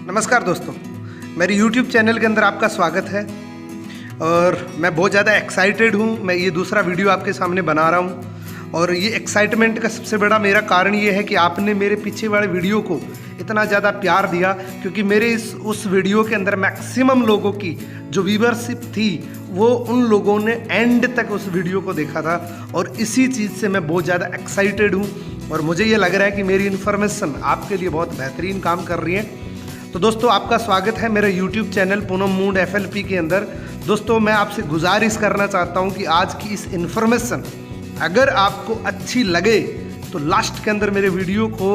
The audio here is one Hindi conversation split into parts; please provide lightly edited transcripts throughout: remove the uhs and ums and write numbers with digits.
नमस्कार दोस्तों, मेरे YouTube चैनल के अंदर आपका स्वागत है और मैं बहुत ज़्यादा एक्साइटेड हूँ। मैं ये दूसरा वीडियो आपके सामने बना रहा हूँ और ये एक्साइटमेंट का सबसे बड़ा मेरा कारण ये है कि आपने मेरे पीछे वाले वीडियो को इतना ज़्यादा प्यार दिया, क्योंकि मेरे उस वीडियो के अंदर मैक्सिमम लोगों की जो व्यूअरशिप थी वो उन लोगों ने एंड तक उस वीडियो को देखा था और इसी चीज़ से मैं बहुत ज़्यादा एक्साइटेड हूँ और मुझे ये लग रहा है कि मेरी इन्फॉर्मेशन आपके लिए बहुत बेहतरीन काम कर रही है। तो दोस्तों, आपका स्वागत है मेरे YouTube channel Poonam mood FLP के अंदर। दोस्तों, मैं आपसे गुजारिश करना चाहता हूं कि आज की इस इन्फॉर्मेशन अगर आपको अच्छी लगे तो लास्ट के अंदर मेरे वीडियो को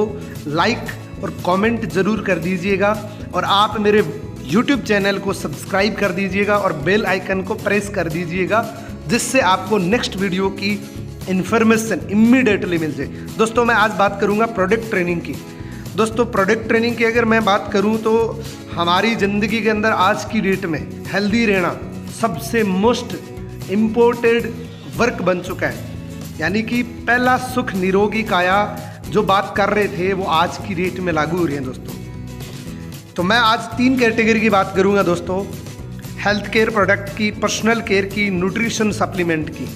लाइक और कमेंट ज़रूर कर दीजिएगा और आप मेरे YouTube चैनल को सब्सक्राइब कर दीजिएगा और बेल आइकन को प्रेस कर दीजिएगा, जिससे आपको नेक्स्ट वीडियो की इन्फॉर्मेशन इम्मीडिएटली मिल जाए। दोस्तों, मैं आज बात करूँगा प्रोडक्ट ट्रेनिंग की। दोस्तों, प्रोडक्ट ट्रेनिंग की अगर मैं बात करूं तो हमारी ज़िंदगी के अंदर आज की डेट में हेल्दी रहना सबसे मोस्ट इम्पोर्टेड वर्क बन चुका है। यानी कि पहला सुख निरोगी काया जो बात कर रहे थे वो आज की डेट में लागू हो रही है दोस्तों। तो मैं आज 3 कैटेगरी की बात करूंगा दोस्तों, हेल्थ केयर प्रोडक्ट की, पर्सनल केयर की, न्यूट्रिशन सप्लीमेंट की।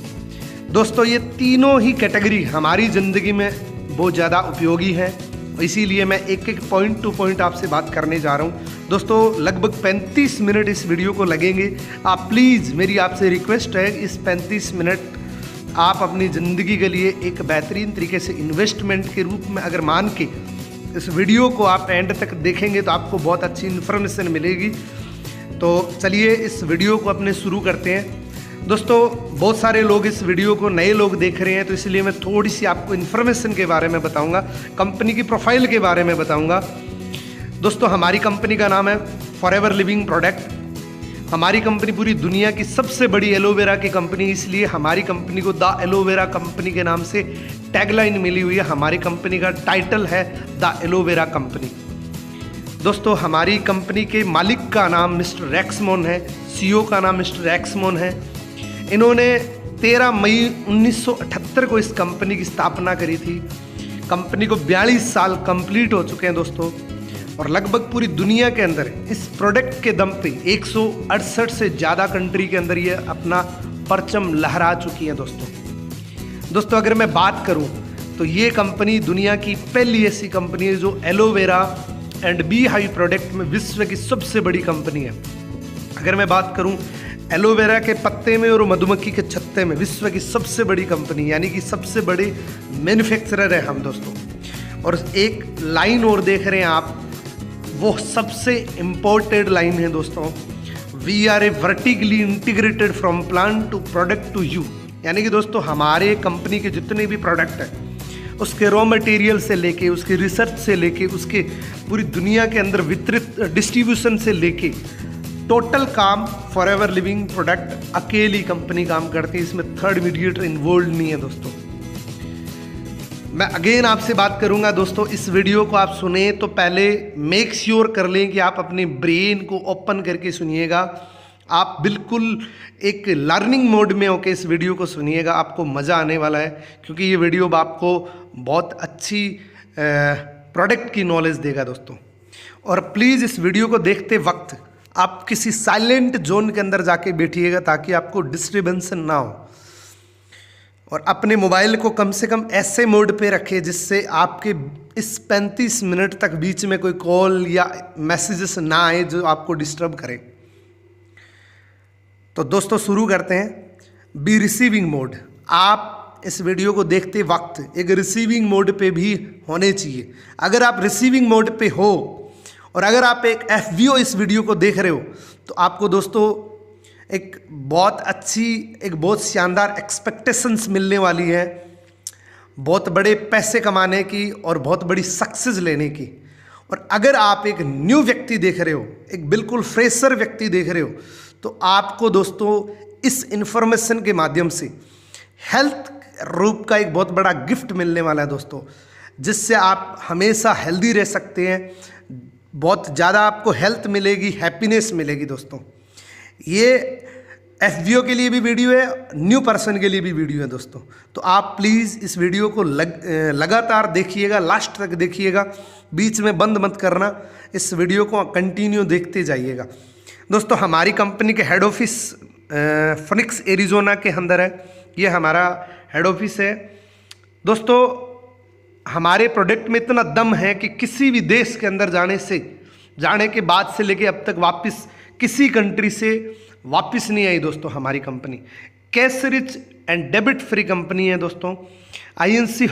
दोस्तों, ये तीनों ही कैटेगरी हमारी ज़िंदगी में बहुत ज़्यादा उपयोगी है, इसीलिए मैं एक एक पॉइंट टू पॉइंट आपसे बात करने जा रहा हूँ। दोस्तों, लगभग 35 मिनट इस वीडियो को लगेंगे। आप प्लीज़, मेरी आपसे रिक्वेस्ट है, इस 35 मिनट आप अपनी ज़िंदगी के लिए एक बेहतरीन तरीके से इन्वेस्टमेंट के रूप में अगर मान के इस वीडियो को आप एंड तक देखेंगे तो आपको बहुत अच्छी इन्फॉर्मेशन मिलेगी। तो चलिए इस वीडियो को अपने शुरू करते हैं। दोस्तों, बहुत सारे लोग इस वीडियो को नए लोग देख रहे हैं, तो इसलिए मैं थोड़ी सी आपको इन्फॉर्मेशन के बारे में बताऊंगा, कंपनी की प्रोफाइल के बारे में बताऊंगा। दोस्तों, हमारी कंपनी का नाम है फॉरएवर लिविंग प्रोडक्ट। हमारी कंपनी पूरी दुनिया की सबसे बड़ी एलोवेरा की कंपनी, इसलिए हमारी कंपनी को द एलोवेरा कंपनी के नाम से टैगलाइन मिली हुई है। हमारी कंपनी का टाइटल है द एलोवेरा कंपनी। दोस्तों, हमारी कंपनी के मालिक का नाम मिस्टर रैक्समोन है, CEO का नाम मिस्टर रैक्समोन है। इन्होंने 13 मई 1978 को इस कंपनी की स्थापना करी थी। कंपनी को 42 साल कंप्लीट हो चुके हैं दोस्तों, और लगभग पूरी दुनिया के अंदर इस प्रोडक्ट के दम पे 168 से ज़्यादा कंट्री के अंदर ये अपना परचम लहरा चुकी है दोस्तों, अगर मैं बात करूं तो ये कंपनी दुनिया की पहली ऐसी कंपनी है जो aloe vera and bee hive product में विश्व की सबसे बड़ी कंपनी है। अगर मैं बात करूं एलोवेरा के पत्ते में और मधुमक्खी के छत्ते में विश्व की सबसे बड़ी कंपनी, यानी कि सबसे बड़े मैन्युफैक्चरर है हम दोस्तों। और एक लाइन और देख रहे हैं आप, वो सबसे इम्पोर्टेड लाइन है दोस्तों, we are a vertically integrated from plant to product to you. यानी कि दोस्तों, हमारे कंपनी के जितने भी प्रोडक्ट हैं उसके रॉ मटेरियल से लेके, उसके रिसर्च से लेके, उसके पूरी दुनिया के अंदर वितरित डिस्ट्रीब्यूशन से लेके टोटल काम फॉरएवर लिविंग प्रोडक्ट अकेली कंपनी काम करती है। इसमें थर्ड मीडिएटर इन्वॉल्व नहीं है दोस्तों। मैं अगेन आपसे बात करूंगा दोस्तों, इस वीडियो को आप सुने तो पहले मेक श्योर कर लें कि आप अपने ब्रेन को ओपन करके सुनिएगा। आप बिल्कुल एक लर्निंग मोड में होकर इस वीडियो को सुनिएगा, आपको मज़ा आने वाला है, क्योंकि ये वीडियो आपको बहुत अच्छी प्रोडक्ट की नॉलेज देगा दोस्तों। और प्लीज़ इस वीडियो को देखते वक्त आप किसी साइलेंट जोन के अंदर जाके बैठिएगा ताकि आपको डिस्टर्बेंस ना हो, और अपने मोबाइल को कम से कम ऐसे मोड पे रखें जिससे आपके इस 35 मिनट तक बीच में कोई कॉल या मैसेजेस ना आए जो आपको डिस्टर्ब करे। तो दोस्तों, शुरू करते हैं। Be receiving mode. आप इस वीडियो को देखते वक्त एक रिसीविंग मोड पे भी होने चाहिए। अगर आप रिसीविंग मोड पे हो और अगर आप एक FBO इस वीडियो को देख रहे हो तो आपको दोस्तों एक बहुत अच्छी, एक बहुत शानदार एक्सपेक्टेशंस मिलने वाली है, बहुत बड़े पैसे कमाने की और बहुत बड़ी सक्सेस लेने की। और अगर आप एक न्यू व्यक्ति देख रहे हो, एक बिल्कुल फ्रेशर व्यक्ति देख रहे हो, तो आपको दोस्तों इस इन्फॉर्मेशन के माध्यम से हेल्थ रूप का एक बहुत बड़ा गिफ्ट मिलने वाला है दोस्तों, जिससे आप हमेशा हेल्दी रह सकते हैं। बहुत ज़्यादा आपको हेल्थ मिलेगी, हैप्पीनेस मिलेगी दोस्तों। ये एफबीओ के लिए भी वीडियो है, न्यू पर्सन के लिए भी वीडियो है दोस्तों। तो आप प्लीज़ इस वीडियो को लगातार देखिएगा, लास्ट तक देखिएगा, बीच में बंद मत करना, इस वीडियो को कंटिन्यू देखते जाइएगा। दोस्तों हमारी कंपनी के हेड ऑफिस फिनिक्स एरिजोना के अंदर है, ये हमारा हेड ऑफिस है। दोस्तों हमारे प्रोडक्ट में इतना दम है कि किसी भी देश के अंदर जाने के बाद से लेके अब तक वापस किसी कंट्री से वापस नहीं आई दोस्तों। हमारी company cash rich and debit free company है दोस्तों। INC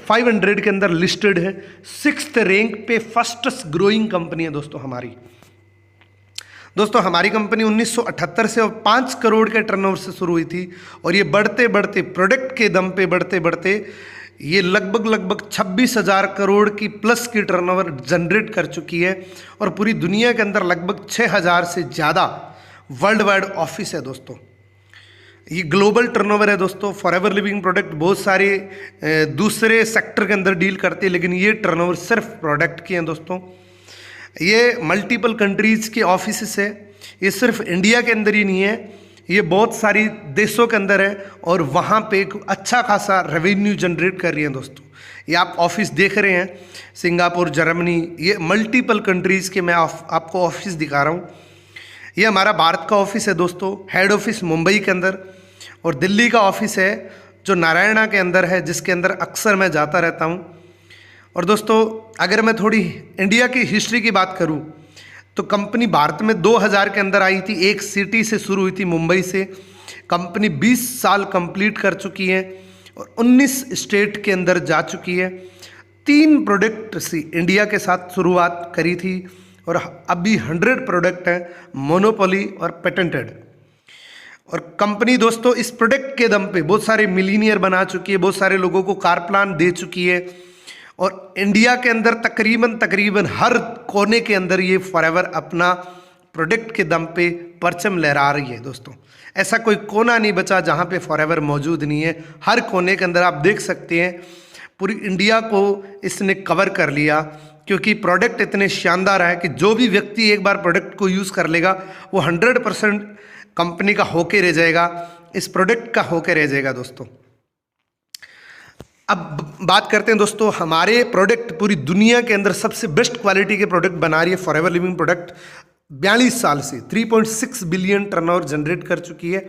500 के अंदर लिस्टेड है, 6th रैंक पे फर्स्टेस्ट ग्रोइंग कंपनी है दोस्तों हमारी। दोस्तों हमारी कंपनी 1978 से 5 करोड़ के टर्नओवर से शुरू हुई थी और ये बढ़ते बढ़ते प्रोडक्ट के दम पे बढ़ते बढ़ते ये लगभग 26,000 करोड़ की प्लस की टर्नओवर जनरेट कर चुकी है और पूरी दुनिया के अंदर लगभग 6,000 से ज़्यादा वर्ल्ड वाइड ऑफिस है दोस्तों। ये ग्लोबल टर्नओवर है दोस्तों। फॉरएवर लिविंग प्रोडक्ट बहुत सारे दूसरे सेक्टर के अंदर डील करते हैं, लेकिन ये टर्नओवर सिर्फ प्रोडक्ट की है दोस्तों। ये मल्टीपल कंट्रीज़ के ऑफिस है, ये सिर्फ इंडिया के अंदर ही नहीं है, ये बहुत सारी देशों के अंदर है और वहाँ पे एक अच्छा खासा रेवेन्यू जनरेट कर रही है दोस्तों। ये आप ऑफिस देख रहे हैं, सिंगापुर, जर्मनी, ये मल्टीपल कंट्रीज़ के मैं आपको ऑफिस दिखा रहा हूँ। ये हमारा भारत का ऑफिस है दोस्तों, हेड ऑफिस मुंबई के अंदर, और दिल्ली का ऑफिस है जो नारायणा के अंदर है, जिसके अंदर अक्सर मैं जाता रहता हूँ। और दोस्तों अगर मैं थोड़ी इंडिया की हिस्ट्री की बात करूँ तो कंपनी भारत में 2000 के अंदर आई थी, एक सिटी से शुरू हुई थी, मुंबई से। कंपनी 20 साल कंप्लीट कर चुकी है और 19 स्टेट के अंदर जा चुकी है। 3 प्रोडक्ट से इंडिया के साथ शुरुआत करी थी और अभी 100 प्रोडक्ट हैं मोनोपोली और पेटेंटेड। और कंपनी दोस्तों इस प्रोडक्ट के दम पे बहुत सारे मिलीनियर बना चुकी है, बहुत सारे लोगों को कार प्लान दे चुकी है और इंडिया के अंदर तकरीबन हर कोने के अंदर ये फॉरएवर अपना प्रोडक्ट के दम पे परचम लहरा रही है दोस्तों। ऐसा कोई कोना नहीं बचा जहाँ पे फॉरएवर मौजूद नहीं है। हर कोने के अंदर आप देख सकते हैं, पूरी इंडिया को इसने कवर कर लिया, क्योंकि प्रोडक्ट इतने शानदार है कि जो भी व्यक्ति एक बार प्रोडक्ट को यूज़ कर लेगा वो 100% कंपनी का होके रह जाएगा, इस प्रोडक्ट का होके रह जाएगा दोस्तों। अब बात करते हैं दोस्तों, हमारे प्रोडक्ट पूरी दुनिया के अंदर सबसे बेस्ट क्वालिटी के प्रोडक्ट बना रही है फॉरएवर लिविंग प्रोडक्ट। 42 साल से 3.6 बिलियन टर्नओवर जनरेट कर चुकी है।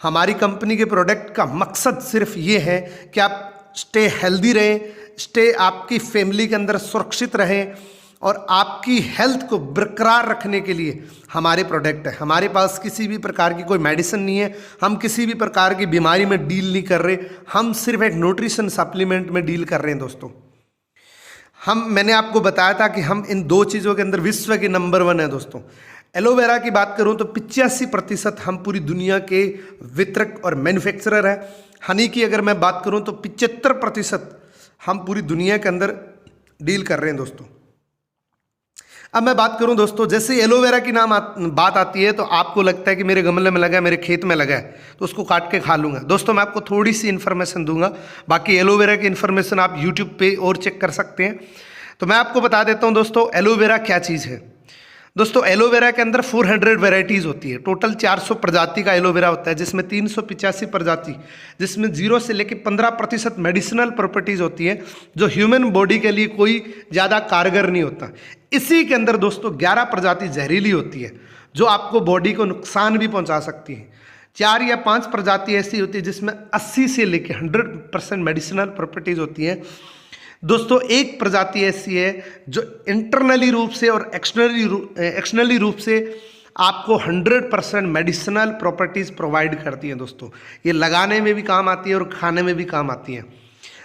हमारी कंपनी के प्रोडक्ट का मकसद सिर्फ ये है कि आप स्टे हेल्दी रहें, स्टे आपकी फैमिली के अंदर सुरक्षित रहें और आपकी हेल्थ को बरकरार रखने के लिए हमारे प्रोडक्ट है। हमारे पास किसी भी प्रकार की कोई मेडिसिन नहीं है, हम किसी भी प्रकार की बीमारी में डील नहीं कर रहे, हम सिर्फ एक न्यूट्रिशन सप्लीमेंट में डील कर रहे हैं दोस्तों। मैंने आपको बताया था कि हम इन 2 चीज़ों के अंदर विश्व के नंबर 1 है दोस्तों। एलोवेरा की बात करूं तो 85% हम पूरी दुनिया के वितरक और मैन्युफैक्चरर हैं। हनी की अगर मैं बात करूं तो 75% हम पूरी दुनिया के अंदर डील कर रहे हैं दोस्तों। अब मैं बात करूं दोस्तों, जैसे एलोवेरा की बात आती है तो आपको लगता है कि मेरे गमले में लगा है, मेरे खेत में लगा है तो उसको काट के खा लूँगा। दोस्तों मैं आपको थोड़ी सी इन्फॉर्मेशन दूंगा, बाकी एलोवेरा की इन्फॉर्मेशन आप यूट्यूब पे और चेक कर सकते हैं। तो मैं आपको बता देता हूं दोस्तों एलोवेरा क्या चीज़ है। दोस्तों एलोवेरा के अंदर 400 वेराइटीज़ होती है, टोटल 400 प्रजाति का एलोवेरा होता है, जिसमें 385 प्रजाति, जिसमें 0 से लेकर 15% मेडिसिनल प्रॉपर्टीज़ होती है, जो ह्यूमन बॉडी के लिए कोई ज़्यादा कारगर नहीं होता। इसी के अंदर दोस्तों 11 प्रजाति जहरीली होती है, जो आपको बॉडी को नुकसान भी पहुँचा सकती है। 4 या 5 प्रजाति ऐसी होती है जिसमें 80 से लेकर 100% मेडिसिनल प्रॉपर्टीज़ होती हैं। दोस्तों एक प्रजाति ऐसी है जो इंटरनली रूप से और एक्सटर्नली रूप से आपको 100% मेडिसिनल प्रॉपर्टीज़ प्रोवाइड करती हैं दोस्तों। ये लगाने में भी काम आती है और खाने में भी काम आती हैं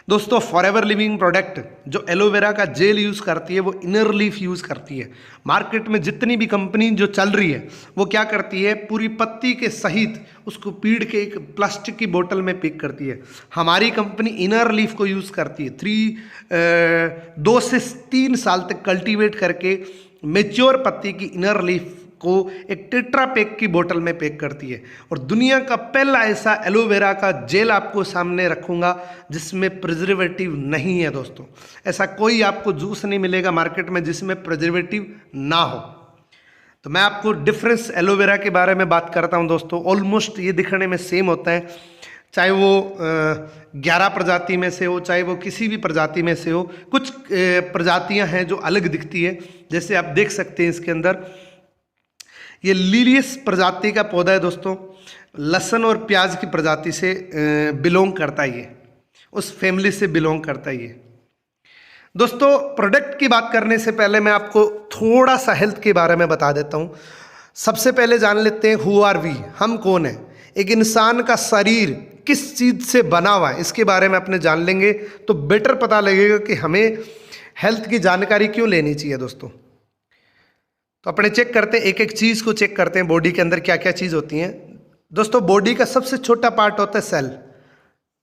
दोस्तों। फॉरएवर लिविंग प्रोडक्ट जो एलोवेरा का जेल यूज़ करती है वो इनर लीफ यूज़ करती है। मार्केट में जितनी भी कंपनी जो चल रही है वो क्या करती है, पूरी पत्ती के सहित उसको पीड़ के एक प्लास्टिक की बोतल में पैक करती है। हमारी कंपनी इनर लीफ को यूज़ करती है। 2 से 3 साल तक कल्टीवेट करके मेच्योर पत्ती की इनर लीफ को एक टेट्रा पैक की बोतल में पैक करती है। और दुनिया का पहला ऐसा एलोवेरा का जेल आपको सामने रखूंगा जिसमें प्रिजर्वेटिव नहीं है दोस्तों। ऐसा कोई आपको जूस नहीं मिलेगा मार्केट में जिसमें प्रिजर्वेटिव ना हो। तो मैं आपको डिफरेंस एलोवेरा के बारे में बात करता हूं दोस्तों। ऑलमोस्ट ये दिखने में सेम होता है, चाहे वो 11 प्रजाति में से हो, चाहे वो किसी भी प्रजाति में से हो। कुछ प्रजातियां हैं जो अलग दिखती है, जैसे आप देख सकते हैं इसके अंदर ये लिलियस प्रजाति का पौधा है दोस्तों। लहसुन और प्याज की प्रजाति से बिलोंग करता है, ये उस फैमिली से बिलोंग करता है ये दोस्तों। प्रोडक्ट की बात करने से पहले मैं आपको थोड़ा सा हेल्थ के बारे में बता देता हूँ। सबसे पहले जान लेते हैं हु आर वी, हम कौन है। एक इंसान का शरीर किस चीज़ से बना हुआ है इसके बारे में अपने जान लेंगे तो बेटर पता लगेगा कि हमें हेल्थ की जानकारी क्यों लेनी चाहिए दोस्तों। तो अपने चेक करते हैं, एक एक चीज़ को चेक करते हैं, बॉडी के अंदर क्या क्या चीज़ होती हैं दोस्तों। बॉडी का सबसे छोटा पार्ट होता है सेल,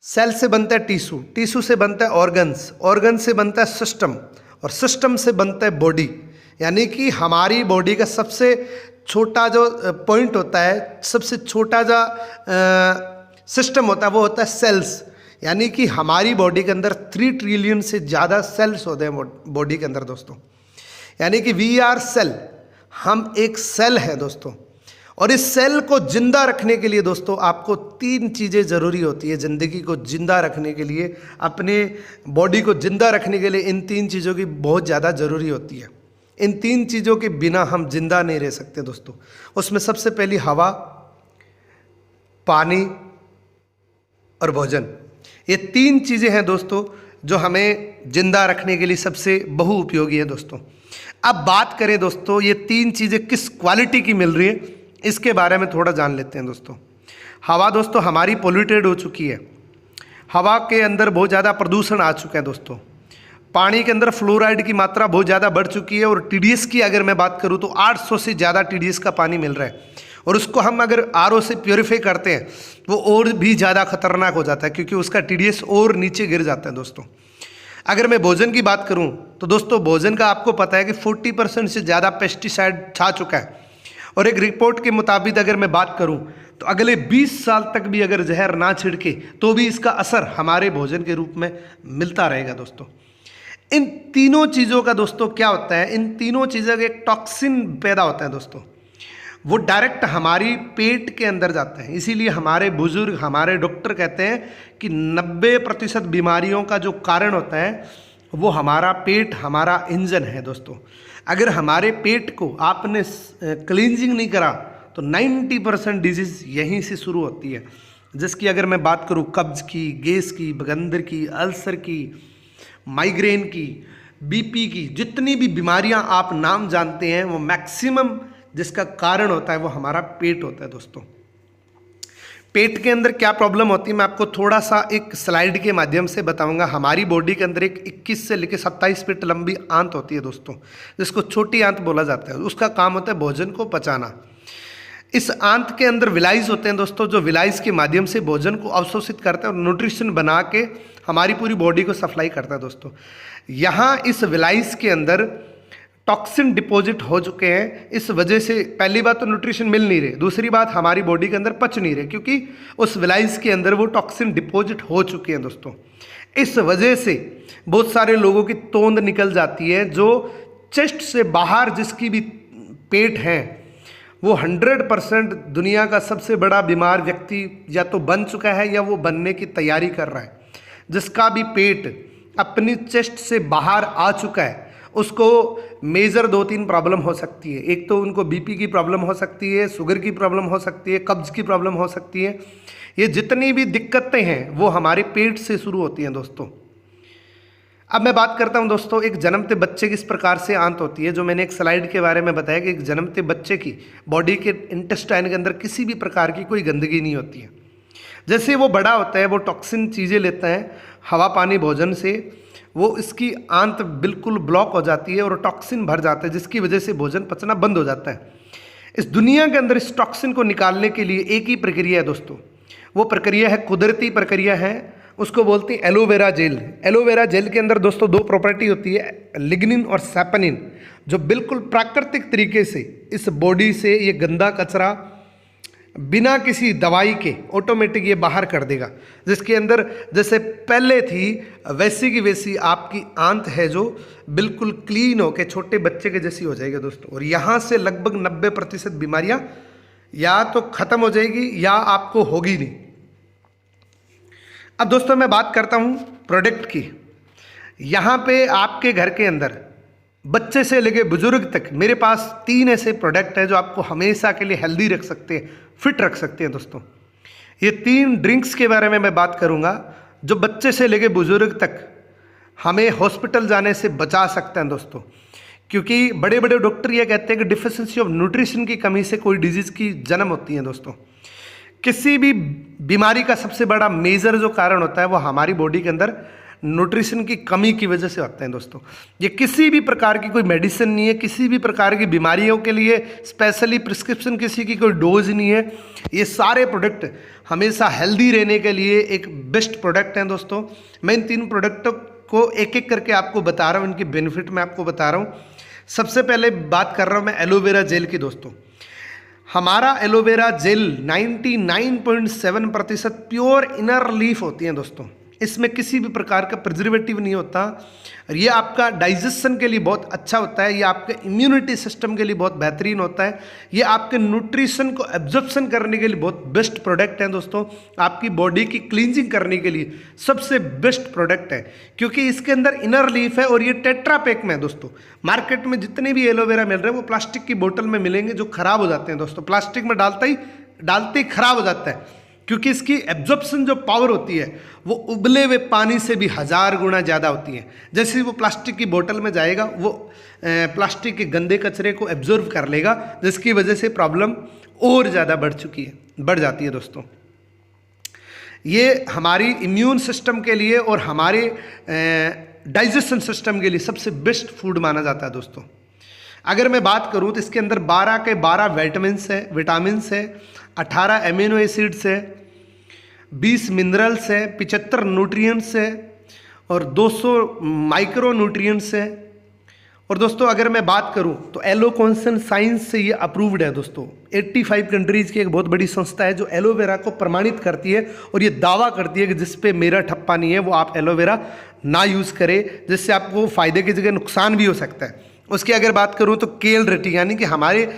सेल से बनता है टिश्यू, टिश्यू से बनता है ऑर्गन्स, ऑर्गन से बनता है सिस्टम, और सिस्टम से बनता है बॉडी। यानी कि हमारी बॉडी का सबसे छोटा जो पॉइंट होता है, सबसे छोटा जो सिस्टम होता है वो होता है सेल्स। यानी कि हमारी बॉडी के अंदर 3 ट्रिलियन से ज़्यादा सेल्स होते हैं बॉडी के अंदर दोस्तों। यानी कि वी आर सेल, हम एक सेल है दोस्तों। और इस सेल को जिंदा रखने के लिए दोस्तों आपको 3 चीज़ें ज़रूरी होती है। ज़िंदगी को जिंदा रखने के लिए, अपने बॉडी को जिंदा रखने के लिए इन 3 चीज़ों की बहुत ज़्यादा ज़रूरी होती है। इन 3 चीज़ों के बिना हम जिंदा नहीं रह सकते दोस्तों। उसमें सबसे पहली हवा, पानी और भोजन। ये 3 चीज़ें हैं दोस्तों जो हमें जिंदा रखने के लिए सबसे बहुउपयोगी है दोस्तों। अब बात करें दोस्तों ये 3 चीज़ें किस क्वालिटी की मिल रही है इसके बारे में थोड़ा जान लेते हैं दोस्तों। हवा दोस्तों हमारी पोल्यूटेड हो चुकी है, हवा के अंदर बहुत ज़्यादा प्रदूषण आ चुका है दोस्तों। पानी के अंदर फ्लोराइड की मात्रा बहुत ज़्यादा बढ़ चुकी है, और टीडीएस की अगर मैं बात करूँ तो 800 से ज़्यादा टीडीएस का पानी मिल रहा है। और उसको हम अगर आरओ से प्योरीफाई करते हैं वो और भी ज़्यादा खतरनाक हो जाता है, क्योंकि उसका टीडीएस और नीचे गिर जाता है दोस्तों। अगर मैं भोजन की बात करूं तो दोस्तों भोजन का आपको पता है कि 40% से ज़्यादा पेस्टिसाइड छा चुका है। और एक रिपोर्ट के मुताबिक अगर मैं बात करूं तो अगले 20 साल तक भी अगर जहर ना छिड़के तो भी इसका असर हमारे भोजन के रूप में मिलता रहेगा दोस्तों। इन तीनों चीज़ों का दोस्तों क्या होता है, इन तीनों चीज़ों का एक टॉक्सिन पैदा होता है दोस्तों, वो डायरेक्ट हमारी पेट के अंदर जाता है। इसीलिए हमारे बुजुर्ग, हमारे डॉक्टर कहते हैं कि 90% बीमारियों का जो कारण होता है वो हमारा पेट, हमारा इंजन है दोस्तों। अगर हमारे पेट को आपने क्लींजिंग नहीं करा तो 90% डिजीज़ यहीं से शुरू होती है। जिसकी अगर मैं बात करूँ कब्ज की, गैस की, बगंदर की, अल्सर की, माइग्रेन की, बीपी की, जितनी भी बीमारियां आप नाम जानते हैं वो मैक्सिमम जिसका कारण होता है वो हमारा पेट होता है दोस्तों। पेट के अंदर क्या प्रॉब्लम होती है मैं आपको थोड़ा सा एक स्लाइड के माध्यम से बताऊंगा। हमारी बॉडी के अंदर एक 21 से लेकर 27 फीट लंबी आंत होती है दोस्तों, जिसको छोटी आंत बोला जाता है। उसका काम होता है भोजन को पचाना। इस आंत के अंदर विलाइज होते हैं दोस्तों, जो विलाइज के माध्यम से भोजन को अवशोषित करते हैं और न्यूट्रिशन बना के हमारी पूरी बॉडी को सप्लाई करता है दोस्तों। यहाँ इस विलाइज के अंदर टॉक्सिन डिपॉजिट हो चुके हैं। इस वजह से पहली बात तो न्यूट्रिशन मिल नहीं रहे, दूसरी बात हमारी बॉडी के अंदर पच नहीं रहे, क्योंकि उस विलाइज के अंदर वो टॉक्सिन डिपॉजिट हो चुके हैं दोस्तों। इस वजह से बहुत सारे लोगों की तोंद निकल जाती है। जो चेस्ट से बाहर जिसकी भी पेट है वो 100% दुनिया का सबसे बड़ा बीमार व्यक्ति या तो बन चुका है या वो बनने की तैयारी कर रहा है। जिसका भी पेट अपनी चेस्ट से बाहर आ चुका है उसको मेजर 2-3 प्रॉब्लम हो सकती है। एक तो उनको बीपी की प्रॉब्लम हो सकती है, शुगर की प्रॉब्लम हो सकती है, कब्ज की प्रॉब्लम हो सकती है। ये जितनी भी दिक्कतें हैं वो हमारे पेट से शुरू होती हैं दोस्तों। अब मैं बात करता हूं दोस्तों एक जन्मते बच्चे किस प्रकार से आंत होती है। जो मैंने एक स्लाइड के बारे में बताया कि एक जन्मते बच्चे की बॉडी के इंटेस्टाइन के अंदर किसी भी प्रकार की कोई गंदगी नहीं होती है। जैसे वो बड़ा होता है वो टॉक्सिन चीज़ें लेता है हवा, पानी, भोजन से, वो इसकी आंत बिल्कुल ब्लॉक हो जाती है और टॉक्सिन भर जाता है, जिसकी वजह से भोजन पचना बंद हो जाता है। इस दुनिया के अंदर इस टॉक्सिन को निकालने के लिए एक ही प्रक्रिया है दोस्तों। वो प्रक्रिया है, कुदरती प्रक्रिया है, उसको बोलते हैं एलोवेरा जेल। एलोवेरा जेल के अंदर दोस्तों 2 प्रॉपर्टी होती है, लिग्निन और सैपनिन, जो बिल्कुल प्राकृतिक तरीके से इस बॉडी से ये गंदा कचरा बिना किसी दवाई के ऑटोमेटिक ये बाहर कर देगा। जिसके अंदर जैसे पहले थी वैसी की वैसी आपकी आंत है जो बिल्कुल क्लीन होके छोटे बच्चे के जैसी हो जाएगी दोस्तों। और यहाँ से लगभग 90% बीमारियां या तो खत्म हो जाएगी या आपको होगी नहीं। अब दोस्तों मैं बात करता हूँ प्रोडक्ट की। यहाँ पे आपके घर के अंदर बच्चे से लेके बुजुर्ग तक मेरे पास 3 ऐसे प्रोडक्ट हैं जो आपको हमेशा के लिए हेल्दी रख सकते हैं, फिट रख सकते हैं दोस्तों। ये 3 ड्रिंक्स के बारे में मैं बात करूंगा जो बच्चे से लेके बुजुर्ग तक हमें हॉस्पिटल जाने से बचा सकते हैं दोस्तों। क्योंकि बड़े बड़े डॉक्टर ये कहते हैं कि डिफिशिएंसी ऑफ न्यूट्रिशन की कमी से कोई डिजीज़ की जन्म होती है दोस्तों। किसी भी बीमारी का सबसे बड़ा मेजर जो कारण होता है वो हमारी बॉडी के अंदर न्यूट्रिशन की कमी की वजह से होते हैं दोस्तों। ये किसी भी प्रकार की कोई मेडिसिन नहीं है, किसी भी प्रकार की बीमारियों के लिए स्पेशली प्रिस्क्रिप्शन किसी की कोई डोज नहीं है। ये सारे प्रोडक्ट हमेशा हेल्दी रहने के लिए एक बेस्ट प्रोडक्ट हैं दोस्तों। मैं इन 3 प्रोडक्टों को एक एक करके आपको बता रहा हूँ, इनकी बेनिफिट मैं आपको बता रहा हूँ। सबसे पहले बात कर रहा हूँ मैं एलोवेरा जेल की दोस्तों। हमारा aloe vera gel 99.7% pure inner leaf होती है दोस्तों। इसमें किसी भी प्रकार का प्रिजर्वेटिव नहीं होता और ये आपका डाइजेशन के लिए बहुत अच्छा होता है। ये आपके इम्यूनिटी सिस्टम के लिए बहुत बेहतरीन होता है। ये आपके न्यूट्रिशन को एब्जॉर्प्शन करने के लिए बहुत बेस्ट प्रोडक्ट है दोस्तों। आपकी बॉडी की क्लींजिंग करने के लिए सबसे बेस्ट प्रोडक्ट है क्योंकि इसके अंदर इनर लीफ है और ये टेट्रा पैक में है दोस्तों। मार्केट में जितने भी एलोवेरा मिल रहे हैं वो प्लास्टिक की बोतल में मिलेंगे जो खराब हो जाते हैं दोस्तों। प्लास्टिक में डालते ही खराब हो जाता है क्योंकि इसकी एब्जॉर्प्शन जो पावर होती है वो उबले हुए पानी से भी 1000 गुना ज़्यादा होती है। जैसे वो प्लास्टिक की बोतल में जाएगा वो प्लास्टिक के गंदे कचरे को एब्जॉर्व कर लेगा, जिसकी वजह से प्रॉब्लम और ज़्यादा बढ़ जाती है दोस्तों। ये हमारी इम्यून सिस्टम के लिए और हमारे डाइजेशन सिस्टम के लिए सबसे बेस्ट फूड माना जाता है दोस्तों। अगर मैं बात करूँ तो इसके अंदर 12 के 12 विटामिन्स है, 18 एमिनो एसिड्स है, 20 मिनरल्स है, 75 न्यूट्रिएंट्स है और 200 माइक्रो न्यूट्रिएंट्स है। और दोस्तों अगर मैं बात करूं तो एलोकॉन्सन साइंस से ये अप्रूव्ड है दोस्तों। 85 कंट्रीज़ की एक बहुत बड़ी संस्था है जो एलोवेरा को प्रमाणित करती है और ये दावा करती है कि जिस पे मेरा ठप्पा नहीं है वो आप एलोवेरा ना यूज़ करें, जिससे आपको फ़ायदे की जगह नुकसान भी हो सकता है। उसकी अगर बात करूँ तो केल रेटिंग यानी कि हमारे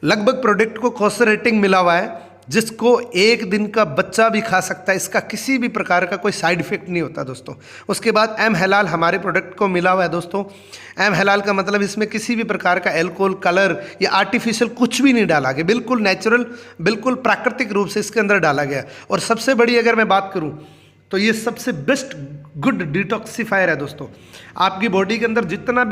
लगभग प्रोडक्ट को कॉस्टर रेटिंग मिला हुआ है जिसको 1 दिन का बच्चा भी खा सकता है। इसका किसी भी प्रकार का कोई साइड इफेक्ट नहीं होता दोस्तों। उसके बाद एम हलाल हमारे प्रोडक्ट को मिला हुआ है दोस्तों। एम हलाल का मतलब इसमें किसी भी प्रकार का एल्कोहल, कलर या आर्टिफिशियल कुछ भी नहीं डाला गया, बिल्कुल नेचुरल, बिल्कुल प्राकृतिक रूप से इसके अंदर डाला गया। और सबसे बड़ी अगर मैं बात करूँ तो ये सबसे बेस्ट गुड डिटॉक्सिफायर है दोस्तों। आपकी बॉडी के अंदर जितना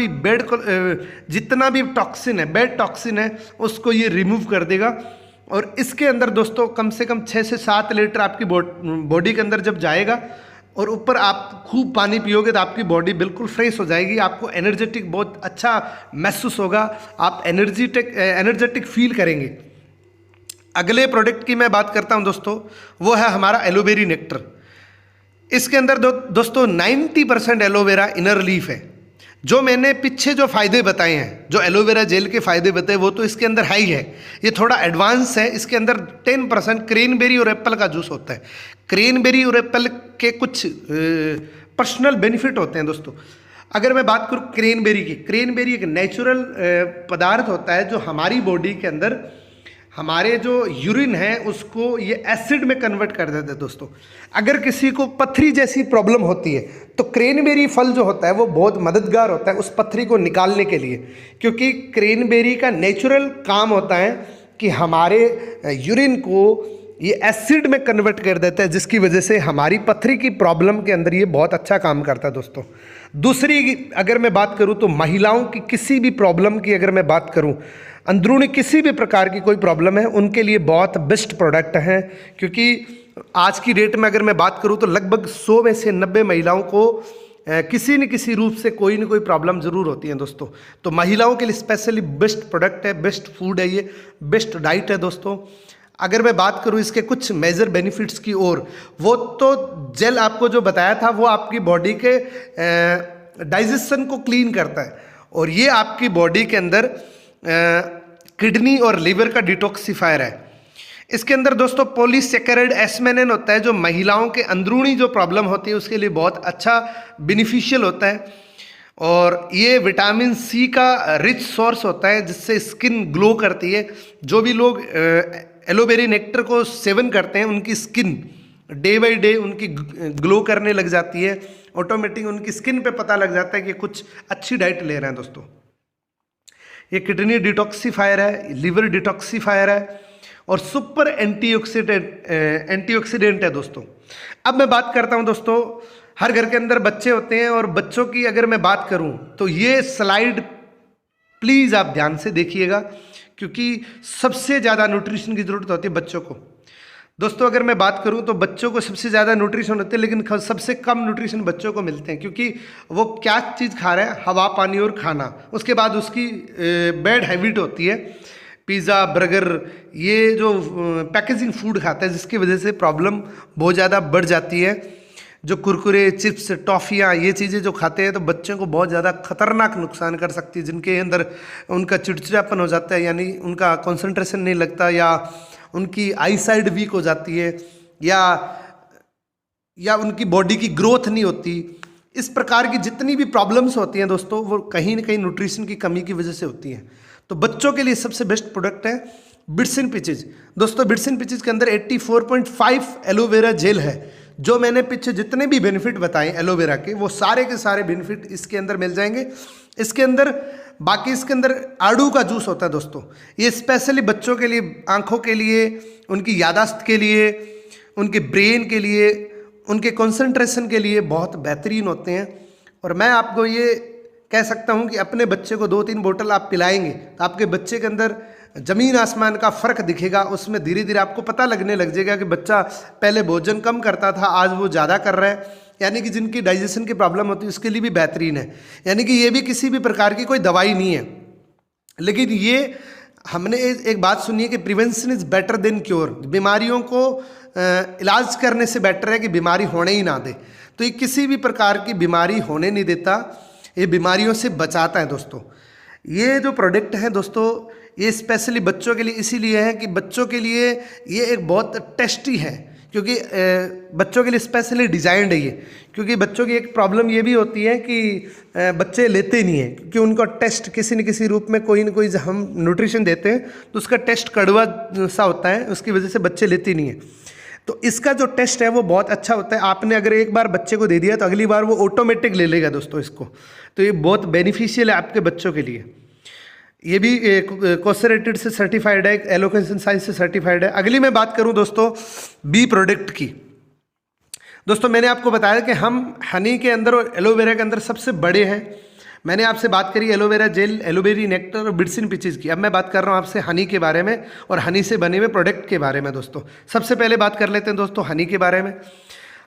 भी टॉक्सिन है, बैड टॉक्सिन है, उसको ये रिमूव कर देगा। और इसके अंदर दोस्तों कम से कम 6 से 7 लीटर आपकी बॉडी के अंदर जब जाएगा और ऊपर आप खूब पानी पियोगे तो आपकी बॉडी बिल्कुल फ्रेश हो जाएगी। आपको एनर्जेटिक बहुत अच्छा महसूस होगा, आप एनर्जेटिक फील करेंगे। अगले प्रोडक्ट की मैं बात करता हूं दोस्तों, वो है हमारा एलोवेरी नेक्टर। इसके अंदर दोस्तों 90% एलोवेरा इनर लीफ है। जो मैंने पीछे जो फ़ायदे बताए हैं, जो एलोवेरा जेल के फ़ायदे बताए वो तो इसके अंदर है ही है। ये थोड़ा एडवांस है। इसके अंदर 10% क्रेनबेरी और एप्पल का जूस होता है। क्रेनबेरी और एप्पल के कुछ पर्सनल बेनिफिट होते हैं दोस्तों। अगर मैं बात करूँ क्रेनबेरी की, क्रेनबेरी एक नेचुरल पदार्थ होता है जो हमारी बॉडी के अंदर हमारे जो यूरिन है उसको ये एसिड में कन्वर्ट कर देते हैं दोस्तों। अगर किसी को पथरी जैसी प्रॉब्लम होती है तो क्रेनबेरी फल जो होता है वो बहुत मददगार होता है उस पथरी को निकालने के लिए, क्योंकि क्रेनबेरी का नेचुरल काम होता है कि हमारे यूरिन को ये एसिड में कन्वर्ट कर देता है, जिसकी वजह से हमारी पथरी की प्रॉब्लम के अंदर ये बहुत अच्छा काम करता है दोस्तों। दूसरी अगर मैं बात करूँ तो महिलाओं की किसी भी प्रॉब्लम की अगर मैं बात करूँ, अंदरूनी किसी भी प्रकार की कोई प्रॉब्लम है, उनके लिए बहुत बेस्ट प्रोडक्ट हैं। क्योंकि आज की डेट में अगर मैं बात करूं तो लगभग 100 में से 90 महिलाओं को किसी न किसी रूप से कोई न कोई प्रॉब्लम ज़रूर होती है दोस्तों। तो महिलाओं के लिए स्पेशली बेस्ट प्रोडक्ट है, बेस्ट फूड है, ये बेस्ट डाइट है दोस्तों। अगर मैं बात करूं इसके कुछ मेजर बेनिफिट्स की ओर, वो तो जेल आपको जो बताया था वो आपकी बॉडी के डाइजेशन को क्लीन करता है और ये आपकी बॉडी के अंदर किडनी और लीवर का डिटॉक्सिफायर है। इसके अंदर दोस्तों पॉलीसैकेराइड एस्मेनिन होता है, जो महिलाओं के अंदरूनी जो प्रॉब्लम होती है उसके लिए बहुत अच्छा बेनिफिशियल होता है। और ये विटामिन सी का रिच सोर्स होता है जिससे स्किन ग्लो करती है। जो भी लोग एलोवेरा नेक्टर को सेवन करते हैं उनकी स्किन डे बाई डे उनकी ग्लो करने लग जाती है, ऑटोमेटिक उनकी स्किन पे पता लग जाता है कि कुछ अच्छी डाइट ले रहे हैं दोस्तों। ये किडनी डिटॉक्सीफायर है, लिवर डिटॉक्सीफायर है और सुपर एंटीऑक्सीडेंट है दोस्तों। अब मैं बात करता हूं दोस्तों, हर घर के अंदर बच्चे होते हैं और बच्चों की अगर मैं बात करूं तो ये स्लाइड प्लीज़ आप ध्यान से देखिएगा, क्योंकि सबसे ज़्यादा न्यूट्रिशन की ज़रूरत होती है बच्चों को। दोस्तों अगर मैं बात करूं तो बच्चों को सबसे ज़्यादा न्यूट्रिशन होती है, लेकिन सबसे कम न्यूट्रिशन बच्चों को मिलते हैं, क्योंकि वो क्या चीज़ खा रहे हैं, हवा पानी और खाना। उसके बाद उसकी बैड हैबिट होती है पिज़्ज़ा बर्गर, ये जो पैकेजिंग फूड खाता है, जिसकी वजह से प्रॉब्लम बहुत ज़्यादा बढ़ जाती है। जो कुरकुरे चिप्स टॉफ़ियाँ ये चीज़ें जो खाते हैं तो बच्चों को बहुत ज़्यादा खतरनाक नुकसान कर सकती है, जिनके अंदर उनका चिड़चिड़ापन हो जाता है, यानी उनका कंसंट्रेशन नहीं लगता, या उनकी आई साइड वीक हो जाती है, या उनकी बॉडी की ग्रोथ नहीं होती। इस प्रकार की जितनी भी प्रॉब्लम्स होती हैं दोस्तों, वो कहीं ना कहीं न्यूट्रिशन की कमी की वजह से होती हैं। तो बच्चों के लिए सबसे बेस्ट प्रोडक्ट है बिट्स एंड पिचेज। दोस्तों बिट्स एंड पिचेज के अंदर 84.5 एलोवेरा जेल है। जो मैंने पीछे जितने भी बेनिफिट बताए एलोवेरा के, वो सारे के सारे बेनिफिट इसके अंदर मिल जाएंगे। इसके अंदर बाकी इसके अंदर आड़ू का जूस होता है दोस्तों, ये स्पेशली बच्चों के लिए, आंखों के लिए, उनकी यादाश्त के लिए, उनके ब्रेन के लिए, उनके कंसंट्रेशन के लिए बहुत बेहतरीन होते हैं। और मैं आपको ये कह सकता हूँ कि अपने बच्चे को 2-3 बोतल आप पिलाएंगे तो आपके बच्चे के अंदर ज़मीन आसमान का फ़र्क दिखेगा। उसमें धीरे धीरे आपको पता लगने लग जाएगा कि बच्चा पहले भोजन कम करता था, आज वो ज़्यादा कर रहा है। यानी कि जिनकी डाइजेशन की प्रॉब्लम होती है उसके लिए भी बेहतरीन है। यानी कि ये भी किसी भी प्रकार की कोई दवाई नहीं है, लेकिन ये हमने एक बात सुनी है कि prevention is better than cure. बीमारियों को इलाज करने से बेटर है कि बीमारी होने ही ना दे। तो ये किसी भी प्रकार की बीमारी होने नहीं देता, ये बीमारियों से बचाता है दोस्तों। ये जो प्रोडक्ट है दोस्तों, ये स्पेशली बच्चों के लिए इसीलिए है कि बच्चों के लिए ये एक बहुत टेस्टी है, क्योंकि बच्चों के लिए स्पेशली डिज़ाइंड है ये। क्योंकि बच्चों की एक प्रॉब्लम ये भी होती है कि बच्चे लेते नहीं हैं, क्योंकि उनका टेस्ट किसी न किसी रूप में कोई न कोई हम न्यूट्रिशन देते हैं तो उसका टेस्ट कड़वा सा होता है, उसकी वजह से बच्चे लेते नहीं हैं। तो इसका जो टेस्ट है वो बहुत अच्छा होता है। आपने अगर एक बार बच्चे को दे दिया तो अगली बार वो ऑटोमेटिक ले लेगा दोस्तों इसको। तो ये बहुत बेनिफिशियल है आपके बच्चों के लिए। ये भी कोसरेटेड से सर्टिफाइड है, एलोकेशन साइंस से सर्टिफाइड है। अगली मैं बात करूं दोस्तों बी प्रोडक्ट की। दोस्तों मैंने आपको बताया कि हम हनी के अंदर और एलोवेरा के अंदर सबसे बड़े हैं। मैंने आपसे बात करी एलोवेरा जेल, एलोवेरी नेक्टर और बिट्स एंड पिचेस की। अब मैं बात कर रहा हूँ आपसे हनी के बारे में और हनी से बने हुए प्रोडक्ट के बारे में दोस्तों। सबसे पहले बात कर लेते हैं दोस्तों हनी के बारे में।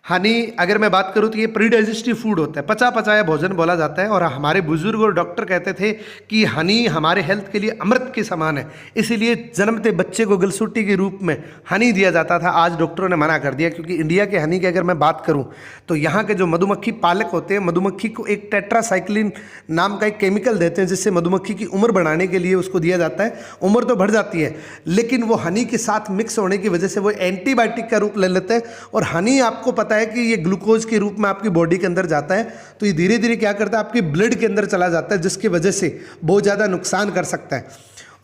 हनी अगर मैं बात करूँ तो ये प्री डाइजेस्टिव फूड होता है, पचा पचाया भोजन बोला जाता है। और हमारे बुजुर्ग और डॉक्टर कहते थे कि हनी हमारे हेल्थ के लिए अमृत के समान है, इसीलिए जन्मते बच्चे को गलसुट्टी के रूप में हनी दिया जाता था। आज डॉक्टरों ने मना कर दिया, क्योंकि इंडिया के हनी की अगर मैं बात करूँ तो यहाँ के जो मधुमक्खी पालक होते हैं, मधुमक्खी को एक टेट्रासाइक्लिन नाम का एक केमिकल देते हैं, जिससे मधुमक्खी की उम्र बढ़ाने के लिए उसको दिया जाता है। उम्र तो बढ़ जाती है, लेकिन वो हनी के साथ मिक्स होने की वजह से वो एंटीबायोटिक का रूप ले लेते हैं। और हनी आपको पता है कि ये ग्लूकोज के रूप में आपकी बॉडी के अंदर जाता है, तो ये धीरे धीरे क्या करता है आपके ब्लड के अंदर चला जाता है, जिसकी वजह से बहुत ज़्यादा नुकसान कर सकता है।